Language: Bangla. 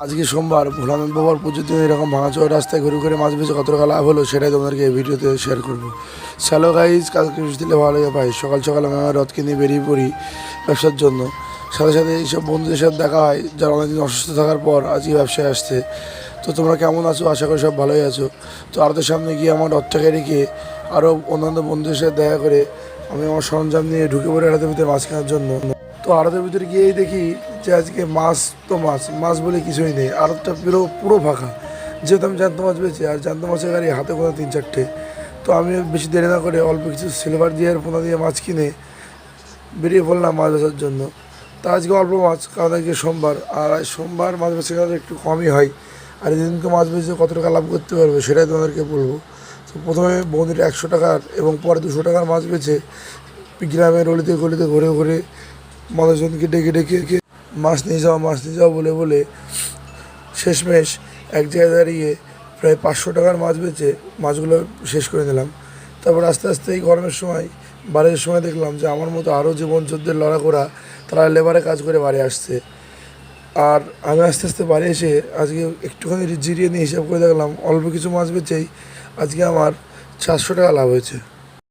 আজকে সোমবার ভোলানাথ বাবার পুজোর দিন এরকম ভাঙাচোরা রাস্তায় ঘুরে ঘুরে মাছ বেচে কত টাকা লাভ হলো সেটাই তোমাদেরকে এই ভিডিওতে শেয়ার করবো। শ্যালো গাইজ, কালকে দিলে ভালো লাগে পাই। সকাল সকাল আমি আমার রথকে নিয়ে বেরিয়ে পড়ি ব্যবসার জন্য। সাথে সাথে এইসব বন্ধুদের সাথে দেখা হয় যারা অনেকদিন অসুস্থ থাকার পর আজকে ব্যবসায় আসছে। তো তোমরা কেমন আছো? আশা করি সব ভালোই আছো। তো আরতের সামনে গিয়ে আমার রথটাকে রেখে আরও অন্যান্য বন্ধুদের সাথে দেখা করে আমি আমার সরঞ্জাম নিয়ে ঢুকে পড়ি আড়তের ভিতরে মাছ কেনার জন্য। তো আড়তের ভিতরে গিয়েই দেখি যে আজকে মাছ তো মাছ মাছ বলে কিছুই নেই, আড়তটা পুরো ফাঁকা। যেহেতু আমি জ্যান্ত মাছ বেছি, আর জ্যান্ত মাছের গাড়ি হাতে গোনা 3-4টে। তো আমি বেশি দেরি না করে অল্প কিছু সিলভার দিয়ে আর পোনা দিয়ে মাছ কিনে বেরিয়ে পড়লাম মাছ বেচার জন্য। তা আজকে অল্প মাছ, কারণ আজকে সোমবার, আর সোমবার মাছ বেচে গেলে একটু কমই হয়। আর এদিনকে মাছ বেচে কত টাকা লাভ করতে পারবে সেটাই তোমাদেরকে বলবো। তো প্রথমে বন্ধুটা 100 টাকার এবং পরে 200 টাকার মাছ বেচে গ্রামের অলিতে গলিতে ঘুরে ঘুরে মানুষজনকে ডেকে ডেকে মাছ নিয়ে যাও বলে বলে শেষমেশ এক জায়গায় দাঁড়িয়ে প্রায় 500 টাকার মাছ বেচে মাছগুলো শেষ করে নিলাম। তারপর আস্তে আস্তে এই গরমের সময় বাড়ির সময় দেখলাম যে আমার মতো আরও জীবন যুদ্ধের লড়া করা তারা লেবারে কাজ করে বাড়ি আসছে। আর আমি আস্তে আস্তে বাড়ি এসে আজকে একটুখানি জিরিয়ে নিয়ে হিসাব করে দেখলাম অল্প কিছু মাছ বেচেই আজকে আমার 400 টাকা লাভ হয়েছে।